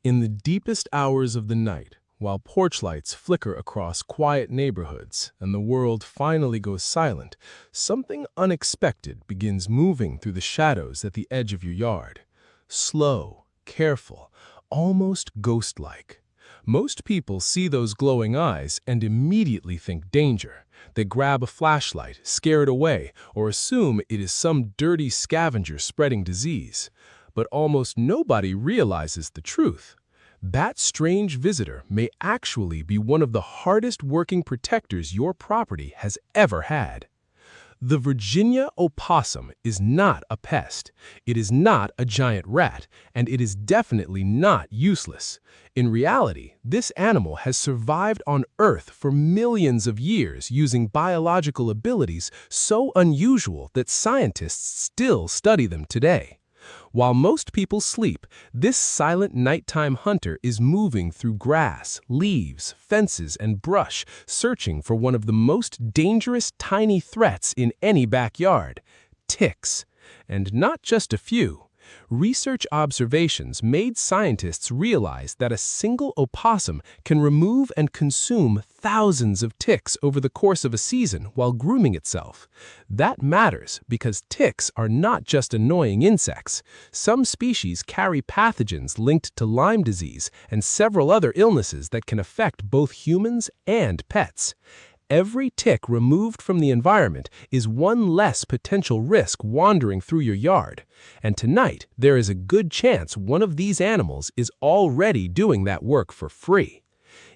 In the deepest hours of the night, while porch lights flicker across quiet neighborhoods and the world finally goes silent, something unexpected begins moving through the shadows at the edge of your yard. Slow, careful, almost ghost-like. Most people see those glowing eyes and immediately think danger. They grab a flashlight, scare it away, or assume it is some dirty scavenger spreading disease. But almost nobody realizes the truth. That strange visitor may actually be one of the hardest working protectors your property has ever had. The Virginia opossum is not a pest. It is not a giant rat, and it is definitely not useless. In reality, this animal has survived on Earth for millions of years using biological abilities so unusual that scientists still study them today. While most people sleep, this silent nighttime hunter is moving through grass, leaves, fences, and brush, searching for one of the most dangerous tiny threats in any backyard: ticks. And not just a few. Research observations made scientists realize that a single opossum can remove and consume thousands of ticks over the course of a season while grooming itself. That matters because ticks are not just annoying insects. Some species carry pathogens linked to Lyme disease and several other illnesses that can affect both humans and pets. Every tick removed from the environment is one less potential risk wandering through your yard. And tonight, there is a good chance one of these animals is already doing that work for free.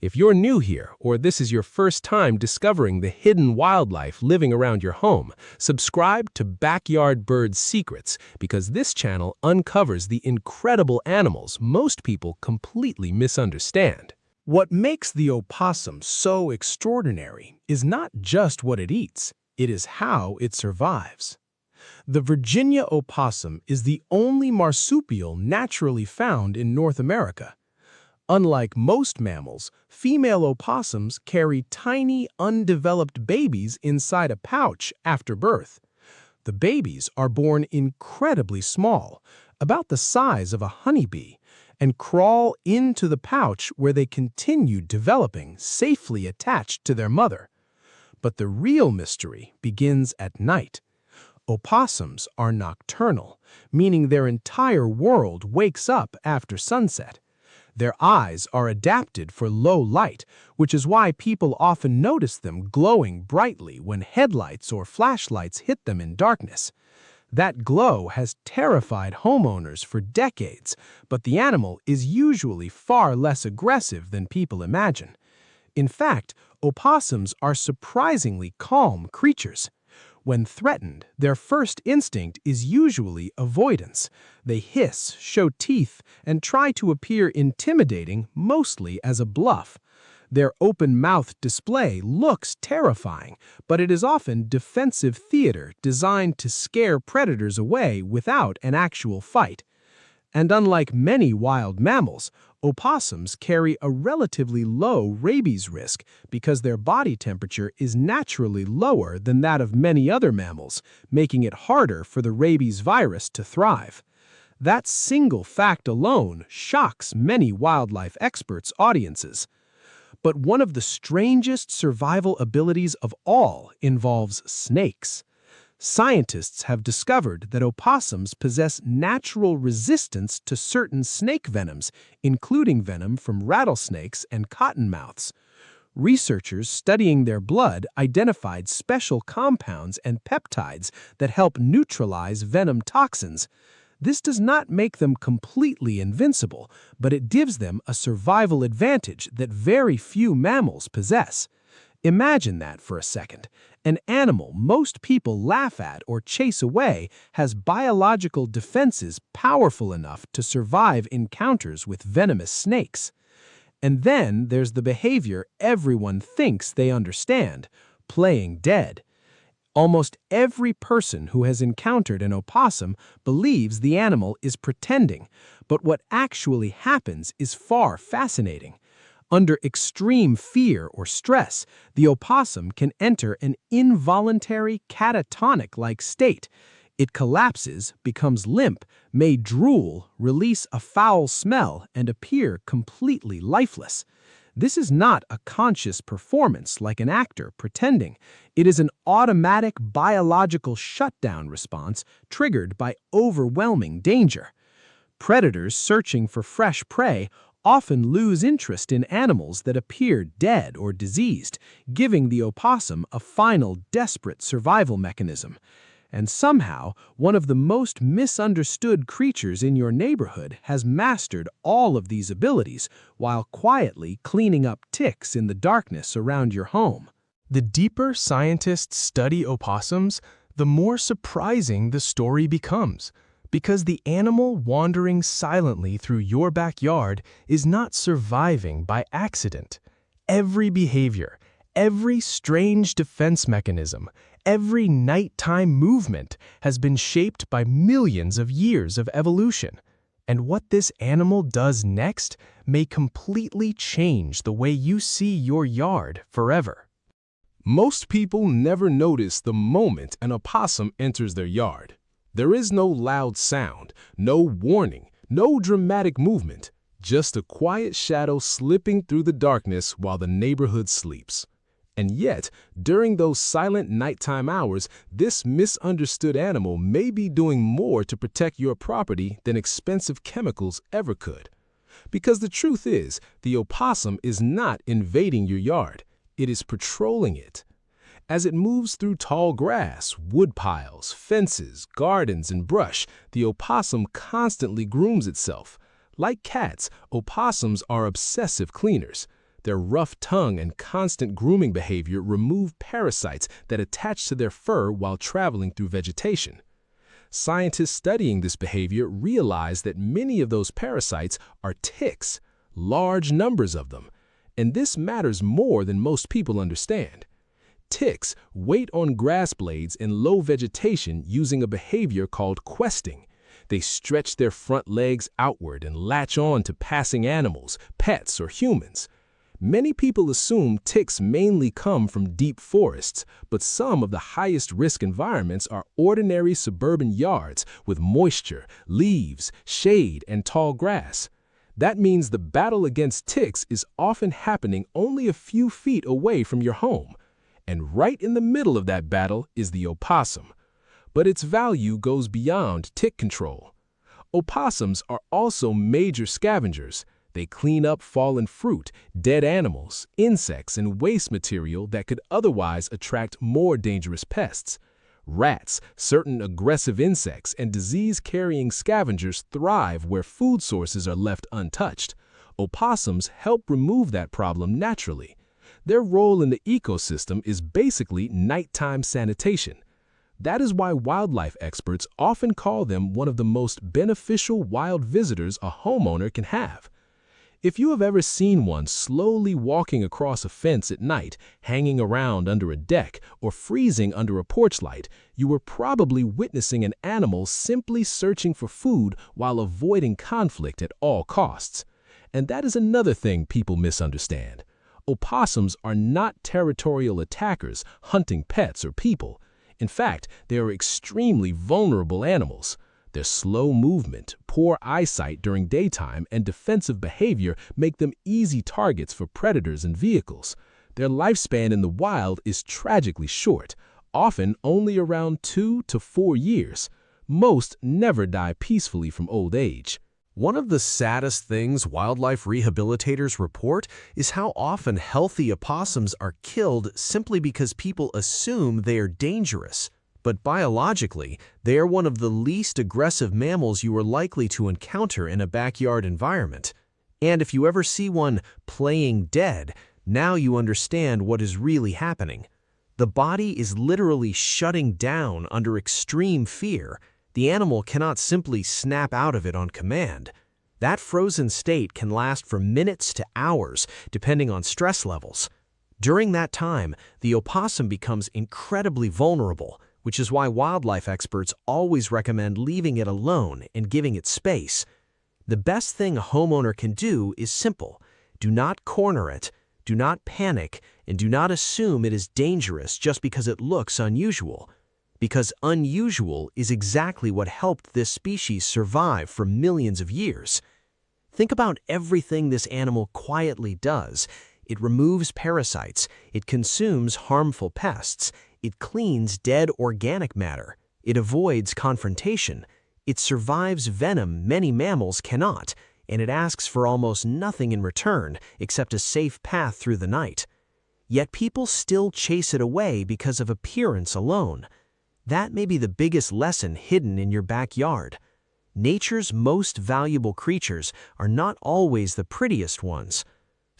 If you're new here, or this is your first time discovering the hidden wildlife living around your home, subscribe to Backyard Bird Secrets, because this channel uncovers the incredible animals most people completely misunderstand. What makes the opossum so extraordinary is not just what it eats, it is how it survives. The Virginia opossum is the only marsupial naturally found in North America. Unlike most mammals, female opossums carry tiny, undeveloped babies inside a pouch after birth. The babies are born incredibly small, about the size of a honeybee, and crawl into the pouch where they continue developing, safely attached to their mother. But the real mystery begins at night. Opossums are nocturnal, meaning their entire world wakes up after sunset. Their eyes are adapted for low light, which is why people often notice them glowing brightly when headlights or flashlights hit them in darkness. That glow has terrified homeowners for decades, but the animal is usually far less aggressive than people imagine. In fact, opossums are surprisingly calm creatures. When threatened, their first instinct is usually avoidance. They hiss, show teeth, and try to appear intimidating, mostly as a bluff. Their open-mouthed display looks terrifying, but it is often defensive theater designed to scare predators away without an actual fight. And unlike many wild mammals, opossums carry a relatively low rabies risk because their body temperature is naturally lower than that of many other mammals, making it harder for the rabies virus to thrive. That single fact alone shocks many wildlife experts' audiences. But one of the strangest survival abilities of all involves snakes. Scientists have discovered that opossums possess natural resistance to certain snake venoms, including venom from rattlesnakes and cottonmouths. Researchers studying their blood identified special compounds and peptides that help neutralize venom toxins. This does not make them completely invincible, but it gives them a survival advantage that very few mammals possess. Imagine that for a second. An animal most people laugh at or chase away has biological defenses powerful enough to survive encounters with venomous snakes. And then there's the behavior everyone thinks they understand: playing dead. Almost every person who has encountered an opossum believes the animal is pretending, but what actually happens is far fascinating. Under extreme fear or stress, the opossum can enter an involuntary catatonic-like state. It collapses, becomes limp, may drool, release a foul smell, and appear completely lifeless. This is not a conscious performance like an actor pretending. It is an automatic biological shutdown response triggered by overwhelming danger. Predators searching for fresh prey often lose interest in animals that appear dead or diseased, giving the opossum a final desperate survival mechanism. And somehow, one of the most misunderstood creatures in your neighborhood has mastered all of these abilities while quietly cleaning up ticks in the darkness around your home. The deeper scientists study opossums, the more surprising the story becomes. Because the animal wandering silently through your backyard is not surviving by accident. Every behavior, every strange defense mechanism, every nighttime movement has been shaped by millions of years of evolution. And what this animal does next may completely change the way you see your yard forever. Most people never notice the moment an opossum enters their yard. There is no loud sound, no warning, no dramatic movement, just a quiet shadow slipping through the darkness while the neighborhood sleeps. And yet, during those silent nighttime hours, this misunderstood animal may be doing more to protect your property than expensive chemicals ever could. Because the truth is, the opossum is not invading your yard, it is patrolling it. As it moves through tall grass, wood piles, fences, gardens, and brush, the opossum constantly grooms itself. Like cats, opossums are obsessive cleaners. Their rough tongue and constant grooming behavior remove parasites that attach to their fur while traveling through vegetation. Scientists studying this behavior realize that many of those parasites are ticks, large numbers of them. And this matters more than most people understand. Ticks wait on grass blades in low vegetation using a behavior called questing. They stretch their front legs outward and latch on to passing animals, pets, or humans. Many people assume ticks mainly come from deep forests, but some of the highest risk environments are ordinary suburban yards with moisture, leaves, shade, and tall grass. That means the battle against ticks is often happening only a few feet away from your home. And right in the middle of that battle is the opossum. But its value goes beyond tick control. Opossums are also major scavengers. They clean up fallen fruit, dead animals, insects, and waste material that could otherwise attract more dangerous pests. Rats, certain aggressive insects, and disease-carrying scavengers thrive where food sources are left untouched. Opossums help remove that problem naturally. Their role in the ecosystem is basically nighttime sanitation. That is why wildlife experts often call them one of the most beneficial wild visitors a homeowner can have. If you have ever seen one slowly walking across a fence at night, hanging around under a deck, or freezing under a porch light, you were probably witnessing an animal simply searching for food while avoiding conflict at all costs. And that is another thing people misunderstand. Opossums are not territorial attackers hunting pets or people. In fact, they are extremely vulnerable animals. Their slow movement, poor eyesight during daytime, and defensive behavior make them easy targets for predators and vehicles. Their lifespan in the wild is tragically short, often only around 2 to 4 years. Most never die peacefully from old age. One of the saddest things wildlife rehabilitators report is how often healthy opossums are killed simply because people assume they are dangerous. But biologically, they are one of the least aggressive mammals you are likely to encounter in a backyard environment. And if you ever see one playing dead, now you understand what is really happening. The body is literally shutting down under extreme fear. The animal cannot simply snap out of it on command. That frozen state can last for minutes to hours, depending on stress levels. During that time, the opossum becomes incredibly vulnerable, which is why wildlife experts always recommend leaving it alone and giving it space. The best thing a homeowner can do is simple. Do not corner it, do not panic, and do not assume it is dangerous just because it looks unusual. because unusual is exactly what helped this species survive for millions of years. Think about everything this animal quietly does. It removes parasites, it consumes harmful pests, it cleans dead organic matter, it avoids confrontation, it survives venom many mammals cannot, and it asks for almost nothing in return except a safe path through the night. Yet people still chase it away because of appearance alone. That may be the biggest lesson hidden in your backyard. Nature's most valuable creatures are not always the prettiest ones.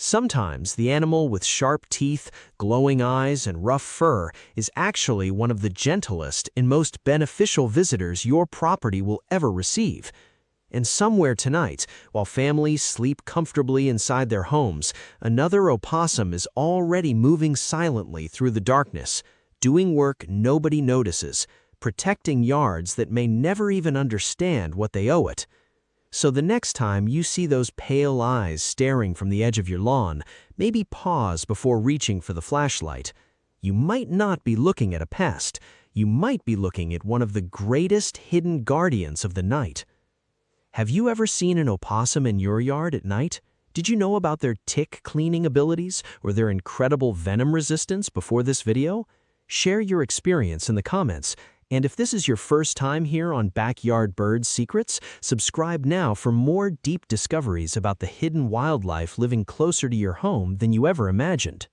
Sometimes the animal with sharp teeth, glowing eyes, and rough fur is actually one of the gentlest and most beneficial visitors your property will ever receive. And somewhere tonight, while families sleep comfortably inside their homes, another opossum is already moving silently through the darkness, doing work nobody notices, protecting yards that may never even understand what they owe it. So the next time you see those pale eyes staring from the edge of your lawn, maybe pause before reaching for the flashlight. You might not be looking at a pest. You might be looking at one of the greatest hidden guardians of the night. Have you ever seen an opossum in your yard at night? Did you know about their tick cleaning abilities or their incredible venom resistance before this video? Share your experience in the comments. And if this is your first time here on Backyard Bird Secrets, subscribe now for more deep discoveries about the hidden wildlife living closer to your home than you ever imagined.